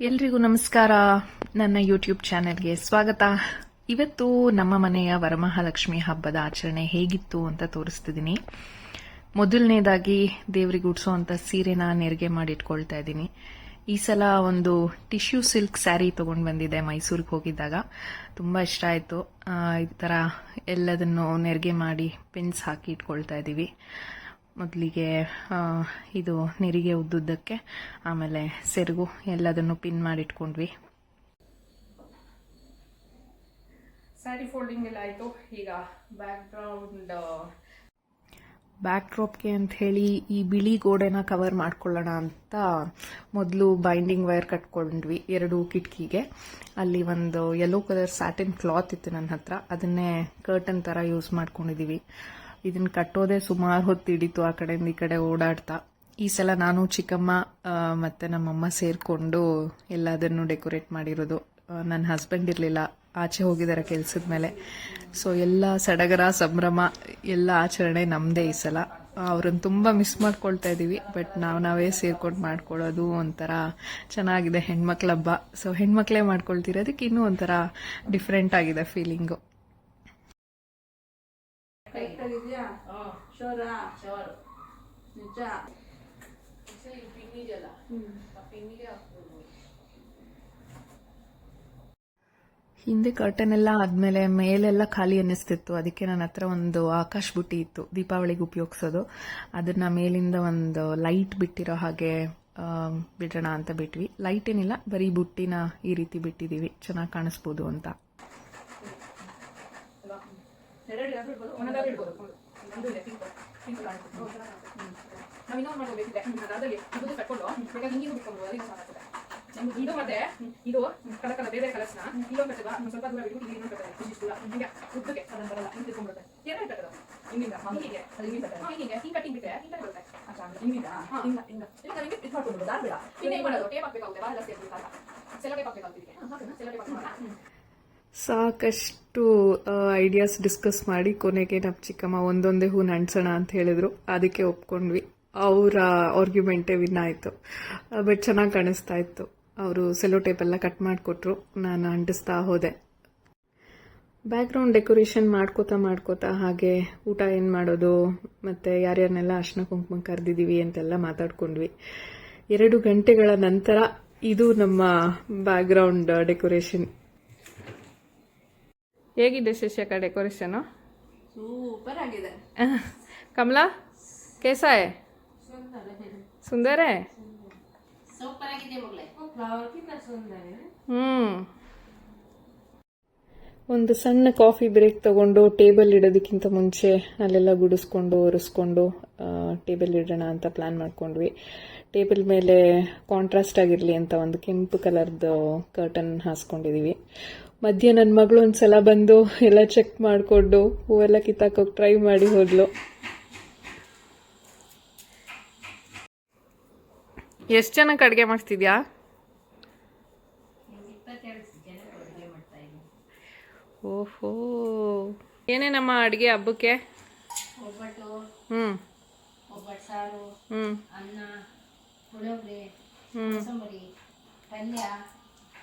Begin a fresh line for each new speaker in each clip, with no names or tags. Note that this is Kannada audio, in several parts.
ಎಲ್ರಿಗೂ ನಮಸ್ಕಾರ. ನನ್ನ ಯೂಟ್ಯೂಬ್ ಚಾನೆಲ್ಗೆ ಸ್ವಾಗತ. ಇವತ್ತು ನಮ್ಮ ಮನೆಯ ವರಮಹಾಲಕ್ಷ್ಮಿ ಹಬ್ಬದ ಆಚರಣೆ ಹೇಗಿತ್ತು ಅಂತ ತೋರಿಸ್ತಿದ್ದೀನಿ. ಮೊದಲನೇದಾಗಿ ದೇವರಿಗೆ ಉಡ್ಸೋಂಥ ಸೀರೆನ ನೆರಿಗೆ ಮಾಡಿಟ್ಕೊಳ್ತಾ ಇದ್ದೀನಿ. ಈ ಸಲ ಒಂದು ಟಿಶ್ಯೂ ಸಿಲ್ಕ್ ಸ್ಯಾರಿ ತೊಗೊಂಡು ಬಂದಿದ್ದೆ ಮೈಸೂರಿಗೆ ಹೋಗಿದ್ದಾಗ. ತುಂಬ ಇಷ್ಟ ಆಯಿತು. ಈ ಥರ ಎಲ್ಲದನ್ನು ನೆರಿಗೆ ಮಾಡಿ ಪಿನ್ಸ್ ಹಾಕಿ ಇಟ್ಕೊಳ್ತಾ ಇದ್ದೀವಿ. ಮೊದಲಿಗೆ ಇದು ನೆರಿಗೆ ಉದ್ದುದ್ದಕ್ಕೆ, ಆಮೇಲೆ ಸೆರಗು ಎಲ್ಲದನ್ನು ಪಿನ್ ಮಾಡಿಟ್ಕೊಂಡ್ವಿ. ಸ್ಯಾರಿ ಫೋಲ್ಡಿಂಗ್ ಎಲ್ಲ ಆಯಿತು. ಈಗ ಬ್ಯಾಕ್ ಡ್ರಾಪ್ಗೆ ಅಂತ ಹೇಳಿ ಈ ಬಿಳಿ ಗೋಡೆನ ಕವರ್ ಮಾಡ್ಕೊಳ್ಳೋಣ ಅಂತ ಮೊದಲು ಬೈಂಡಿಂಗ್ ವೈರ್ ಕಟ್ಕೊಂಡ್ವಿ 2 ಕಿಟಕಿಗೆ. ಅಲ್ಲಿ ಒಂದು ಯೆಲ್ಲೋ ಕಲರ್ ಸ್ಯಾಟಿನ್ ಕ್ಲಾತ್ ಇತ್ತು ನನ್ನ ಹತ್ರ, ಅದನ್ನೇ ಕರ್ಟನ್ ಥರ ಯೂಸ್ ಮಾಡ್ಕೊಂಡಿದ್ದೀವಿ. ಇದನ್ನ ಕಟ್ಟೋದೇ ಸುಮಾರು ಹೊತ್ತು ಹಿಡಿತು, ಆ ಕಡೆಯಿಂದ ಈ ಕಡೆ ಓಡಾಡ್ತಾ. ಈ ಸಲ ನಾನು ಚಿಕ್ಕಮ್ಮ ಮತ್ತೆ ನಮ್ಮಮ್ಮ ಸೇರಿಕೊಂಡು ಎಲ್ಲದನ್ನು ಡೆಕೋರೇಟ್ ಮಾಡಿರೋದು. ನನ್ನ ಹಸ್ಬೆಂಡ್ ಇರಲಿಲ್ಲ, ಆಚೆ ಹೋಗಿದ್ದಾರೆ ಕೆಲಸದ ಮೇಲೆ. ಸೊ ಎಲ್ಲ ಸಡಗರ ಸಂಭ್ರಮ ಎಲ್ಲ ಆಚರಣೆ ನಮ್ಮದೇ ಈ ಸಲ. ಅವ್ರನ್ನ ತುಂಬ ಮಿಸ್ ಮಾಡ್ಕೊಳ್ತಾ ಇದ್ದೀವಿ. ಬಟ್ ನಾವೇ ಸೇರ್ಕೊಂಡು ಮಾಡ್ಕೊಳ್ಳೋದು ಒಂಥರ ಚೆನ್ನಾಗಿದೆ. ಹೆಣ್ಮಕ್ಳ ಹಬ್ಬ, ಸೊ ಹೆಣ್ಮಕ್ಳೇ ಮಾಡ್ಕೊಳ್ತಿರೋದಕ್ಕೆ ಇನ್ನೂ ಒಂಥರ ಡಿಫ್ರೆಂಟ್ ಆಗಿದೆ ಫೀಲಿಂಗು. ಹಿಂದೆ ಕರ್ಟನ್ ಎಲ್ಲ ಆದ್ಮೇಲೆ ಮೇಲೆಲ್ಲ ಖಾಲಿ ಅನ್ನಿಸ್ತಿತ್ತು. ಅದಕ್ಕೆ ನನ್ನ ಹತ್ರ ಒಂದು ಆಕಾಶ ಬುಟ್ಟಿ ಇತ್ತು ದೀಪಾವಳಿಗೆ ಉಪಯೋಗಿಸೋದು. ಅದನ್ನ ಮೇಲಿಂದ ಒಂದು ಲೈಟ್ ಬಿಟ್ಟಿರೋ ಹಾಗೆ ಬಿಡೋಣ ಅಂತ ಬಿಟ್ವಿ. ಲೈಟ್ ಏನಿಲ್ಲ, ಬರೀ ಬುಟ್ಟಿನ ಈ ರೀತಿ ಬಿಟ್ಟಿದೀವಿ, ಚೆನ್ನಾಗಿ ಕಾಣಿಸ್ಬೋದು ಅಂತ.
ಇದು ಮತ್ತೆ ಇದು ಕಲಕಲ ಬೇರೆ ಕಲರ್ಸ್ನ ಇಲ್ಲೊಂದು ಕಟ್ಟದ ಸ್ವಲ್ಪ ದೂರ ಬಿಟ್ಟು ಇಲ್ಲಿ ಇನ್ನೊಂದು ಕಟ್ಟದ ಇಷ್ಟು ದೂರ ಹಿಂಗೆ ಉದ್ದಕ್ಕೆ ಅದನ್ನ ಬರಲ್ಲ, ಹಿಂಗೆ ತಿಳ್ಕೊಂಡ್ಬಿಡುತ್ತೆ. ಏನೇ ಕಟ್ಟದ ಹಿಂಗಿಂದ ಹೀಗೆ ಅದು ಹಿಂಗೆ ಕಟ್ಟದ ಹೀಗೆ ಹಿಂಗೆ ಕಟ್ಟಿಂಗ್ ಬಿಟ್ಟರೆ ಹಿಂಗೆ ಬರುತ್ತೆ. ಅಚ್ಚಾ ಹಿಂಗಿಂದ ಹಿಂಗ ಹಿಂಗ ಈಗ ಹಿಂಗೆ ಇದು ಮಾಡ್ಕೊಂಡು ದಾರ ಬೇಡ. ಇನ್ನೇ ಮಾಡೋದು ಟೇಪ್ ಹಾಕಬೇಕಾಗುತ್ತೆ, ಬಹಳ ಜಾಸ್ತಿ ಆಗ್ತದೆ. ಸೆಲೋ ಟೇಪ್ ಹಾಕಬೇಕಾಗುತ್ತೆ. ಸೆಲೋ ಟೇಪ್ ಹಾಕೋಣ.
ಸಾಕಷ್ಟು ಐಡಿಯಾಸ್ ಡಿಸ್ಕಸ್ ಮಾಡಿ ಕೊನೆಗೆ ನಮ್ಮ ಚಿಕ್ಕಮ್ಮ ಒಂದೊಂದೇ ಹೂನ ಅಂಟಿಸೋಣ ಅಂತ ಹೇಳಿದ್ರು. ಅದಕ್ಕೆ ಒಪ್ಕೊಂಡ್ವಿ. ಅವರ ಆರ್ಗ್ಯುಮೆಂಟೇ ವಿನ್ ಆಯಿತು. ಬಟ್ ಚೆನ್ನಾಗಿ ಕಾಣಿಸ್ತಾ ಇತ್ತು. ಅವರು ಸೆಲೋ ಟೇಪ್ ಎಲ್ಲ ಕಟ್ ಮಾಡಿಕೊಟ್ರು, ನಾನು ಅಂಟಿಸ್ತಾ ಹೋದೆ. ಬ್ಯಾಕ್ಗ್ರೌಂಡ್ ಡೆಕೋರೇಷನ್ ಮಾಡ್ಕೋತಾ ಹಾಗೆ ಊಟ ಏನು ಮಾಡೋದು ಮತ್ತು ಯಾರ್ಯಾರನ್ನೆಲ್ಲ ಅರ್ಶಿನ ಕುಂಕುಮ ಕರೆದಿದ್ದೀವಿ ಅಂತೆಲ್ಲ ಮಾತಾಡ್ಕೊಂಡ್ವಿ. 2 ಗಂಟೆಗಳ ನಂತರ ಇದು ನಮ್ಮ ಬ್ಯಾಕ್ಗ್ರೌಂಡ್ ಡೆಕೋರೇಷನ್. ಹೇಗಿದೆ ಶಶಿಕ ಡೆಕೋರೇಷನು?
ಸೂಪರ್ ಆಗಿದೆ.
ಕಮಲಾ कैसा है? सुंदर है.
ಸೂಪರ್ ಆಗಿದೆ ಮಗಳೇ.
ಒಂದು ಸಣ್ಣ ಕಾಫಿ ಬ್ರೇಕ್ ತಗೊಂಡು ಟೇಬಲ್ ಇಡೋದಕ್ಕಿಂತ ಮುಂಚೆ ಅಲ್ಲೆಲ್ಲ ಗುಡಿಸ್ಕೊಂಡು ಒರೆಸ್ಕೊಂಡು ಟೇಬಲ್ ಇಡೋಣ ಅಂತ ಪ್ಲಾನ್ ಮಾಡ್ಕೊಂಡ್ವಿ. ಟೇಬಲ್ ಮೇಲೆ ಕಾಂಟ್ರಾಸ್ಟ್ ಆಗಿರಲಿ ಅಂತ ಒಂದು ಕೆಂಪು ಕಲರ್ದು ಕರ್ಟನ್ ಹಾಸ್ಕೊಂಡಿದೀವಿ. ಮಧ್ಯೆ ನನ್ನ ಮಗಳು ಒಂದ್ಸಲ ಬಂದು ಎಲ್ಲ ಚೆಕ್ ಮಾಡಿಕೊಂಡು ಹೂವೆಲ್ಲ ಕಿತ್ತಾಕೋಕೆ ಟ್ರೈ ಮಾಡಿ ಹೋದ್ಲು. ಎಷ್ಟು ಜನಕ್ಕೆ ಅಡುಗೆ ಮಾಡ್ತಿದ್ಯಾ? ಓಹೋ, ಏನೇನಮ್ಮ ಅಡುಗೆ ಹಬ್ಬಕ್ಕೆ?
ಒಬ್ಬಟ್ಟು, ಒಬ್ಬಟ್ಟು ಸಾರು, ಅನ್ನ, ಪುಳಿಯೋಗರೆ, ಕೋಸಂಬರಿ, ಪಲ್ಯ,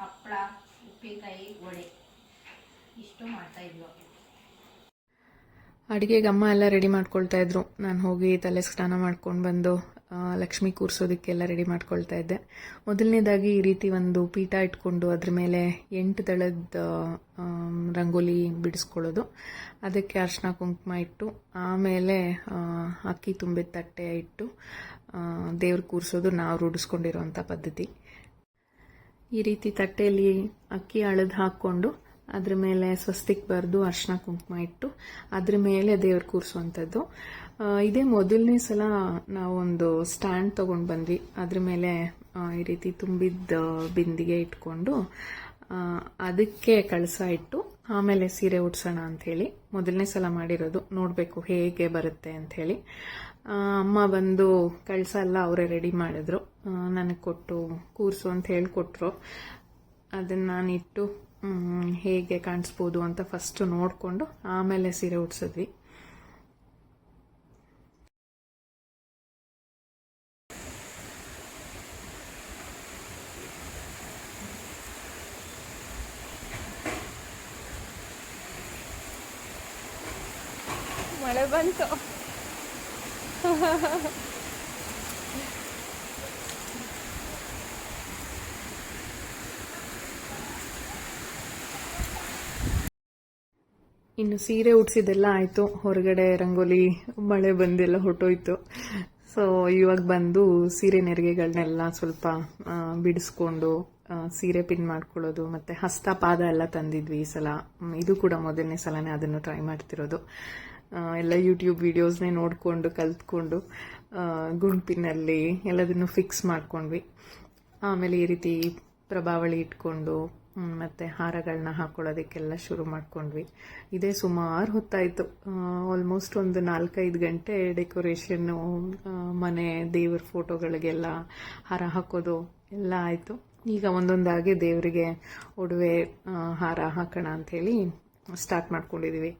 ಹಪ್ಪಳ, ಉಪ್ಪಿನಕಾಯಿ, ವಡೆ ಇಷ್ಟು ಮಾಡ್ತಾ ಇದ್ವಿ.
ಅಡುಗೆಗೆ ಅಮ್ಮ ಎಲ್ಲ ರೆಡಿ ಮಾಡ್ಕೊಳ್ತಾ ಇದ್ರು. ನಾನು ಹೋಗಿ ತಲೆ ಸ್ನಾನ ಮಾಡ್ಕೊಂಡು ಬಂದು ಲಕ್ಷ್ಮಿ ಕೂರಿಸೋದಕ್ಕೆಲ್ಲ ರೆಡಿ ಮಾಡ್ಕೊಳ್ತಾ ಇದ್ದೆ. ಮೊದಲನೇದಾಗಿ ಈ ರೀತಿ ಒಂದು ಪೀಠ ಇಟ್ಕೊಂಡು ಅದ್ರ ಮೇಲೆ 8 ದಳದ ರಂಗೋಲಿ ಬಿಡಿಸ್ಕೊಳ್ಳೋದು. ಅದಕ್ಕೆ ಅರ್ಶಿನ ಕುಂಕುಮ ಇಟ್ಟು ಆಮೇಲೆ ಅಕ್ಕಿ ತುಂಬಿದ ತಟ್ಟೆ ಇಟ್ಟು ದೇವ್ರ ಕೂರಿಸೋದು ನಾವು ರೂಢಿಸ್ಕೊಂಡಿರೋಂಥ ಪದ್ಧತಿ. ಈ ರೀತಿ ತಟ್ಟೆಯಲ್ಲಿ ಅಕ್ಕಿ ಅಳದು ಹಾಕ್ಕೊಂಡು ಅದ್ರ ಮೇಲೆ ಸ್ವಸ್ತಿಕ್ ಬರೆದು ಅರ್ಶಿನ ಕುಂಕುಮ ಇಟ್ಟು ಅದ್ರ ಮೇಲೆ ದೇವ್ರ ಕೂರಿಸುವಂಥದ್ದು. ಇದೇ ಮೊದಲನೇ ಸಲ ನಾವೊಂದು ಸ್ಟ್ಯಾಂಡ್ ತೊಗೊಂಡು ಬಂದ್ವಿ. ಅದ್ರ ಮೇಲೆ ಈ ರೀತಿ ತುಂಬಿದ್ದ ಬಿಂದಿಗೆ ಇಟ್ಕೊಂಡು ಅದಕ್ಕೆ ಕಳಸ ಇಟ್ಟು ಆಮೇಲೆ ಸೀರೆ ಉಡ್ಸೋಣ ಅಂಥೇಳಿ ಮೊದಲನೇ ಸಲ ಮಾಡಿರೋದು. ನೋಡಬೇಕು ಹೇಗೆ ಬರುತ್ತೆ ಅಂಥೇಳಿ. ಅಮ್ಮ ಬಂದು ಕಳಸ ಎಲ್ಲ ಅವರೇ ರೆಡಿ ಮಾಡಿದ್ರು, ನನಗೆ ಕೊಟ್ಟು ಕೂರಿಸು ಅಂತ ಹೇಳಿಕೊಟ್ರು. ಅದನ್ನು ನಾನಿಟ್ಟು ಹೇಗೆ ಕಾಣಿಸ್ಬೋದು ಅಂತ ಫಸ್ಟ್ ನೋಡಿಕೊಂಡು ಆಮೇಲೆ ಸೀರೆ ಉಡ್ಸಿದ್ವಿ. ಮಳೆ ಬಂತು. ಇನ್ನು ಸೀರೆ ಉಡ್ಸಿದ್ದೆಲ್ಲ ಆಯಿತು. ಹೊರಗಡೆ ರಂಗೋಲಿ ಮಳೆ ಬಂದೆಲ್ಲ ಹೊರಟೋಯ್ತು. ಸೊ ಇವಾಗ ಬಂದು ಸೀರೆ ನೆರಿಗೆಗಳನ್ನೆಲ್ಲ ಸ್ವಲ್ಪ ಬಿಡಿಸ್ಕೊಂಡು ಸೀರೆ ಪಿನ್ ಮಾಡ್ಕೊಳ್ಳೋದು, ಮತ್ತು ಹಸ್ತಪಾದ ಎಲ್ಲ ತಂದಿದ್ವಿ ಈ ಸಲ. ಇದು ಕೂಡ ಮೊದಲನೇ ಸಲನೇ ಅದನ್ನು ಟ್ರೈ ಮಾಡ್ತಿರೋದು. ಎಲ್ಲ ಯೂಟ್ಯೂಬ್ ವಿಡಿಯೋಸ್ನೇ ನೋಡಿಕೊಂಡು ಕಲ್ತ್ಕೊಂಡು ಗುಂಪಿನಲ್ಲಿ ಎಲ್ಲದನ್ನು ಫಿಕ್ಸ್ ಮಾಡ್ಕೊಂಡ್ವಿ. ಆಮೇಲೆ ಈ ರೀತಿ ಪ್ರಭಾವಳಿ ಇಟ್ಕೊಂಡು ಮತ್ತು ಹಾರಗಳನ್ನ ಹಾಕೊಳ್ಳೋದಕ್ಕೆಲ್ಲ ಶುರು ಮಾಡ್ಕೊಂಡ್ವಿ. ಇದೇ ಸುಮಾರು ಹೊತ್ತಾಯಿತು. ಆಲ್ಮೋಸ್ಟ್ ಒಂದು 4-5 ಗಂಟೆ ಡೆಕೋರೇಷನ್ನು, ಮನೆ ದೇವ್ರ ಫೋಟೋಗಳಿಗೆಲ್ಲ ಹಾರ ಹಾಕೋದು ಎಲ್ಲ ಆಯಿತು. ಈಗ ಒಂದೊಂದಾಗಿ ದೇವರಿಗೆ ಒಡವೆ ಹಾರ ಹಾಕೋಣ ಅಂಥೇಳಿ ಸ್ಟಾರ್ಟ್ ಮಾಡ್ಕೊಂಡಿದ್ದೀವಿ.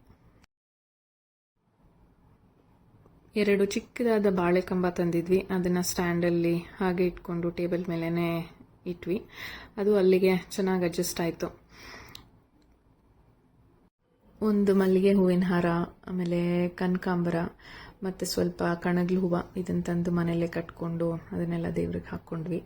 2 ಚಿಕ್ಕದಾದ ಬಾಳೆಕಂಬ ತಂದಿದ್ವಿ. ಅದನ್ನು ಸ್ಟ್ಯಾಂಡಲ್ಲಿ ಹಾಗೆ ಇಟ್ಕೊಂಡು ಟೇಬಲ್ ಮೇಲೇ ಇಟ್ವಿ. ಅದು ಅಲ್ಲಿಗೆ ಚೆನ್ನಾಗಿ ಅಡ್ಜಸ್ಟ್ ಆಯಿತು. ಒಂದು ಮಲ್ಲಿಗೆ ಹೂವಿನ ಹಾರ, ಆಮೇಲೆ ಕನಕಾಂಬರ ಮತ್ತು ಸ್ವಲ್ಪ ಕಣಗ್ಲು ಹೂವು ಇದನ್ನು ತಂದು ಮನೆಯಲ್ಲೇ ಕಟ್ಕೊಂಡು ಅದನ್ನೆಲ್ಲ ದೇವ್ರಿಗೆ ಹಾಕ್ಕೊಂಡ್ವಿ.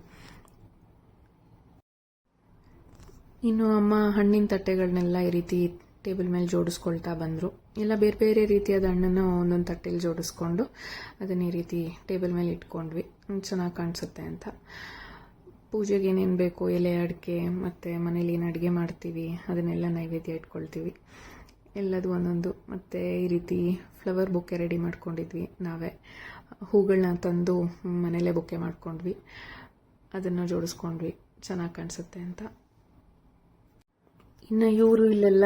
ಇನ್ನು ಅಮ್ಮ ಹಣ್ಣಿನ ತಟ್ಟೆಗಳನ್ನೆಲ್ಲ ಈ ರೀತಿ ಟೇಬಲ್ ಮೇಲೆ ಜೋಡಿಸ್ಕೊಳ್ತಾ ಬಂದರು. ಎಲ್ಲ ಬೇರೆ ಬೇರೆ ರೀತಿಯಾದ ಹಣ್ಣನ್ನು ಒಂದೊಂದು ತಟ್ಟೆಲಿ ಜೋಡಿಸ್ಕೊಂಡು ಅದನ್ನ ಈ ರೀತಿ ಟೇಬಲ್ ಮೇಲೆ ಇಟ್ಕೊಂಡ್ವಿ, ಚೆನ್ನಾಗಿ ಕಾಣಿಸುತ್ತೆ ಅಂತ. ಪೂಜೆಗೆ ಏನೇನು ಬೇಕು, ಎಲೆ, ಅಡಿಕೆ, ಮತ್ತು ಮನೇಲಿ ಏನು ಅಡುಗೆ ಮಾಡ್ತೀವಿ ಅದನ್ನೆಲ್ಲ ನೈವೇದ್ಯ ಇಟ್ಕೊಳ್ತೀವಿ. ಎಲ್ಲದು ಒಂದೊಂದು. ಮತ್ತು ಈ ರೀತಿ ಫ್ಲವರ್ ಬೊಕ್ಕೆ ರೆಡಿ ಮಾಡ್ಕೊಂಡಿದ್ವಿ ನಾವೇ. ಹೂಗಳನ್ನ ತಂದು ಮನೇಲೇ ಬೊಕ್ಕೆ ಮಾಡ್ಕೊಂಡ್ವಿ, ಅದನ್ನು ಜೋಡಿಸ್ಕೊಂಡ್ವಿ, ಚೆನ್ನಾಗಿ ಕಾಣಿಸುತ್ತೆ ಅಂತ. ಇನ್ನು ಇವರು ಇಲ್ಲೆಲ್ಲ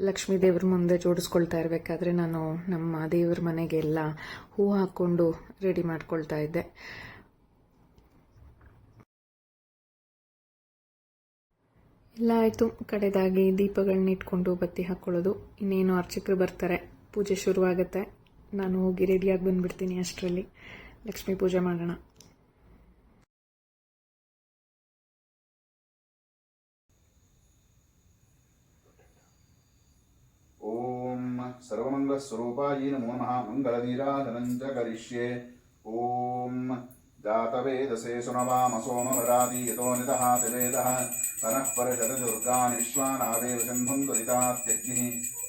ಲಕ್ಷ್ಮೀ ದೇವ್ರ ಮುಂದೆ ಜೋಡಿಸ್ಕೊಳ್ತಾ ಇರಬೇಕಾದ್ರೆ ನಾನು ನಮ್ಮ ದೇವ್ರ ಮನೆಗೆಲ್ಲ ಹೂ ಹಾಕ್ಕೊಂಡು ರೆಡಿ ಮಾಡ್ಕೊಳ್ತಾ ಇದ್ದೆ. ಎಲ್ಲ ಆಯಿತು. ಕಡೆದಾಗಿ ದೀಪಗಳನ್ನ ಇಟ್ಕೊಂಡು ಬತ್ತಿ ಹಾಕ್ಕೊಳ್ಳೋದು. ಇನ್ನೇನು ಅರ್ಚಕರು ಬರ್ತಾರೆ, ಪೂಜೆ ಶುರುವಾಗುತ್ತೆ. ನಾನು ಹೋಗಿ ರೆಡಿಯಾಗಿ ಬಂದುಬಿಡ್ತೀನಿ. ಅಷ್ಟರಲ್ಲಿ ಲಕ್ಷ್ಮೀ ಪೂಜೆ ಮಾಡೋಣ.
ಓಂ ಸರ್ವಮಂಗಲ ಸ್ವರೂಪಾಯಿ ನಮೋ ನಮಃ. ಮಂಗಳನೀರಾಧನಂಚ ಕರಿಷ್ಯೆ. ಓಂ ಜಾತವೇದಸೇ ಸುನವಾಮ ಸೋಮವರಾದಿ ಯತೋ ನಿದಹಾತಿ ವೇದಃ ತನಃ ಪರಿಷದ ದುರ್ಗಾನ್ ವಿಶ್ವಾನಾವೇವ ಸಿಂಧುಂದುರಿತಾತ್ಯಗ್ನಿಃ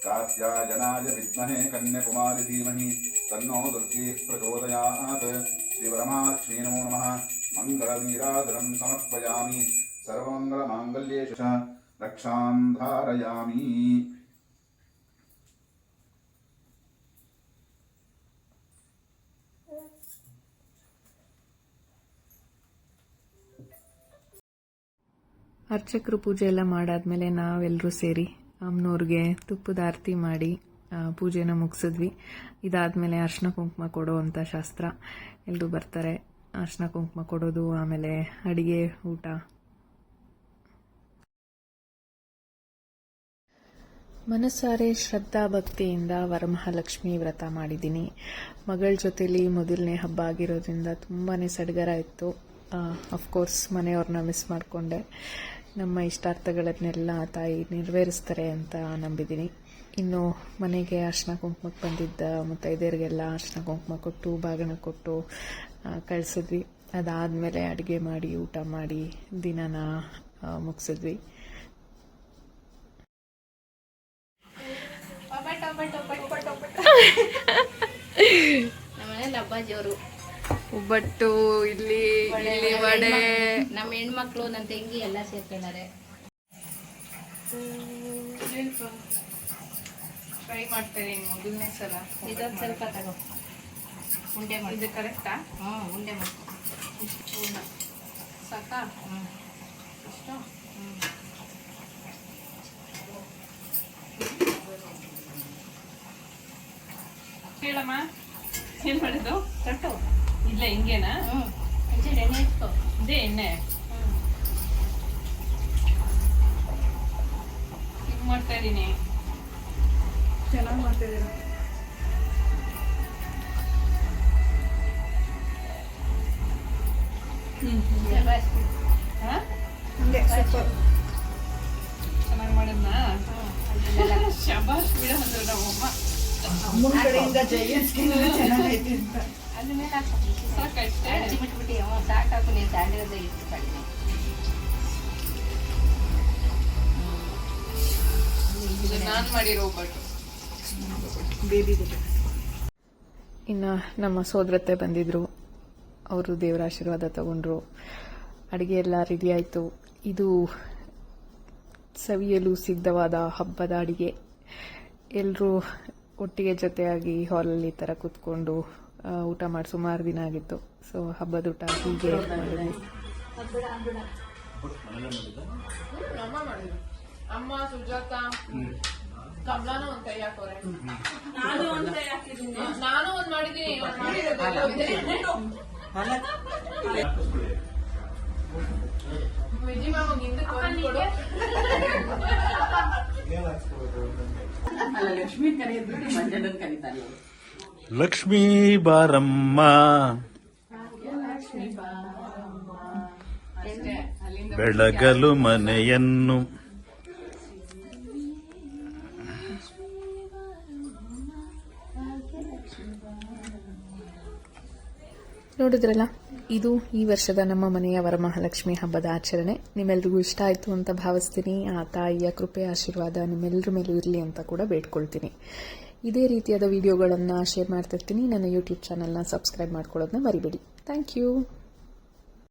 ಕಾತ್ಯಾಯನಾಯ ವಿದ್ಮಹೇ ಕನ್ಯಾಕುಮಾರಿ ಧೀಮಹಿ ತನ್ನೋ ದುರ್ಗಿ ಪ್ರಚೋದಯಾತ್. ಶ್ರೀಪರಮಾಲಕ್ಷ್ಮೀ ನಮೋ ನಮಃ. ಮಂಗಳನೀರಾಧನಂ ಸಮರ್ಪಯಾಮಿ. ಸರ್ವಮಂಗಲಮಾಂಗಲ್ಯೇಷು ಚ ರಕ್ಷಾಂ ಧಾರಯಾಮಿ.
ಅರ್ಚಕರು ಪೂಜೆ ಎಲ್ಲ ಮಾಡಾದ್ಮೇಲೆ ನಾವೆಲ್ಲರೂ ಸೇರಿ ಅಮ್ಮನವ್ರಿಗೆ ತುಪ್ಪದ ಆರತಿ ಮಾಡಿ ಪೂಜೆನ ಮುಗಿಸಿದ್ವಿ. ಇದಾದಮೇಲೆ ಅರ್ಶಿನ ಕುಂಕುಮ ಕೊಡೋ ಅಂಥ ಶಾಸ್ತ್ರ. ಎಲ್ಲರೂ ಬರ್ತಾರೆ, ಅರ್ಶಿನ ಕುಂಕುಮ ಕೊಡೋದು, ಆಮೇಲೆ ಅಡಿಗೆ, ಊಟ. ಮನಸ್ಸಾರೆ ಶ್ರದ್ಧಾ ಭಕ್ತಿಯಿಂದ ವರಮಹಾಲಕ್ಷ್ಮಿ ವ್ರತ ಮಾಡಿದ್ದೀನಿ. ಮಗಳ ಜೊತೆಲಿ ಮೊದಲನೇ ಹಬ್ಬ ಆಗಿರೋದ್ರಿಂದ ತುಂಬಾ ಸಡಗರ ಇತ್ತು. ಅಫ್ಕೋರ್ಸ್ ಮನೆಯವ್ರನ್ನ ಮಿಸ್ ಮಾಡಿಕೊಂಡೆ. ನಮ್ಮ ಇಷ್ಟಾರ್ಥಗಳನ್ನೆಲ್ಲ ತಾಯಿ ನೆರವೇರಿಸ್ತಾರೆ ಅಂತ ನಂಬಿದ್ದೀನಿ. ಇನ್ನು ಮನೆಗೆ ಅರ್ಶಿನ ಕುಂಕುಮಕ್ಕೆ ಬಂದಿದ್ದ ಮುತ್ತೈದೆಯರಿಗೆಲ್ಲ ಅರ್ಶಿನ ಕುಂಕುಮ ಕೊಟ್ಟು ಬಾಗಿನ ಕೊಟ್ಟು ಕಳಿಸಿದ್ವಿ. ಅದಾದಮೇಲೆ ಅಡುಗೆ ಮಾಡಿ ಊಟ ಮಾಡಿ ದಿನನ ಮುಗಿಸಿದ್ವಿ.
ನಮ್ಮನೇಲಿ ಹಬ್ಬ ಜೋರು.
ಒಬ್ಬಟ್ಟು, ಇಲ್ಲಿ ವಡೆ.
ನಮ್ಮ ಹೆಣ್ಮಕ್ಳು ನನ್ನ ತಂಗಿ ಎಲ್ಲ ಸೇರ್ಕೊಂಡಾರೆ.
ಟ್ರೈ ಮಾಡ್ತಾರೆ ಮೊದಲನೇ ಸಲ.
ಇದೊಂದು ಸ್ವಲ್ಪ ತಗೋ, ಉಂಡೆ ಮಾಡಿ.
ಇದು ಕರೆಕ್ಟಾ?
ಹ್ಞೂ, ಉಂಡೆ ಮಾಡ್ಕೊ.
ಇಷ್ಟು ಸಾಕಾ?
ಹ್ಞೂ,
ಇಷ್ಟು. ಹೇಳಮ್ಮ, ಏನು ಮಾಡೋದು?
ಕಟ್ಟು.
ಇಲ್ಲ ಹಿಂಗೇನಾ?
ಹ್ಞೂ, ಒಂಚೂರು ಎಣ್ಣೆ ಇಟ್ಕೊ.
ಇದೇ ಎಣ್ಣೆ ಹಿಂಗೆ ಮಾಡ್ತಾ ಇದ್ದೀನಿ. ಚೆನ್ನಾಗಿ ಮಾಡ್ತಾ ಇದ್ದೀರಾ. ಹಾಂ, ಚೆನ್ನಾಗಿ ಮಾಡಿದ್ನಾ? ಶಬಾಷ್ ಬಿಡ ಅಂದ್ರೆ ನಮ್ಮಮ್ಮ.
ಅಮ್ಮನ ಕಡೆಯಿಂದ ಜೈಯನ್ಸ್ಗೆ ಚೆನ್ನಾಗೈತೆ ಅಂತ.
ಅದ್ರ ಮೇಲೆ ಹಚ್ಚಿ ಬಿಟ್ಬಿಟ್ಟು ಸಾಕಾಕು ನೀನು ತಾಂಡಿರೋದೇ ಇತ್ತು ಕಡಿಮೆ.
ನಾನು ಮಾಡಿರೋ ಒಬ್ಬಟ್ಟು.
ಬೇಬಿ ಗೊತ್ತು.
ಇನ್ನು ನಮ್ಮ ಸೋದರತ್ತೆ ಬಂದಿದ್ರು, ಅವರು ದೇವರ ಆಶೀರ್ವಾದ ತಗೊಂಡ್ರು. ಅಡುಗೆ ಎಲ್ಲ ರೆಡಿ ಆಯಿತು. ಇದು ಸವಿಯಲು ಸಿದ್ಧವಾದ ಹಬ್ಬದ ಅಡಿಗೆ. ಎಲ್ಲರೂ ಒಟ್ಟಿಗೆ ಜೊತೆಯಾಗಿ ಹಾಲಲ್ಲಿ ಈ ಥರ ಕೂತ್ಕೊಂಡು ಊಟ ಮಾಡಿ ಸುಮಾರು ದಿನ ಆಗಿತ್ತು. ಸೊ ಹಬ್ಬದ ಊಟ ಹೀಗೆ ಮಾಡಿದ್ವಿ.
ಅಮ್ಮ ಮಾಡಿದ್ರು. ಅಮ್ಮ, ಸುಜಾತ, ಕಮಲಾನು ಒಂದ್ ಕೈ ಹಾಕೋರೆ. ನಾನು ಒಂದ್ ಮಾಡಿದ್ದೀನಿ. ವಿಜಿ ಮಾಮ ಹಿಂದಕ್ಕೆ ಬಂದ್ಕೊಡು.
ಲಕ್ಷ್ಮಿ ಕರೆಯೋದ್ಬಿಟ್ಟು ಮಂಜಣ್ಣನ್ ಕರೀತಾರೆ.
ಲಕ್ಷ್ಮೀ ಬಾರಮ್ಮ ಬೆಳಗಲು ಮನೆಯನ್ನು.
ನೋಡಿದ್ರಲ್ಲ, ಇದು ಈ ವರ್ಷದ ನಮ್ಮ ಮನೆಯ ವರಮಹಾಲಕ್ಷ್ಮಿ ಹಬ್ಬದ ಆಚರಣೆ. ನಿಮ್ಮೆಲ್ರಿಗೂ ಇಷ್ಟ ಆಯಿತು ಅಂತ ಭಾವಿಸ್ತೀನಿ. ಆ ತಾಯಿಯ ಕೃಪೆ ಆಶೀರ್ವಾದ ನಿಮ್ಮೆಲ್ಲರ ಮೇಲೂ ಇರಲಿ ಅಂತ ಕೂಡ ಬೇಡ್ಕೊಳ್ತೀನಿ. ಇದೇ ರೀತಿಯಾದ ವಿಡಿಯೋಗಳನ್ನು ಶೇರ್ ಮಾಡ್ತಿರ್ತೀನಿ. ನನ್ನ ಯೂಟ್ಯೂಬ್ ಚಾನಲ್ನ ಸಬ್ಸ್ಕ್ರೈಬ್ ಮಾಡ್ಕೊಳ್ಳೋದನ್ನ ಮರಿಬೇಡಿ. Thank you.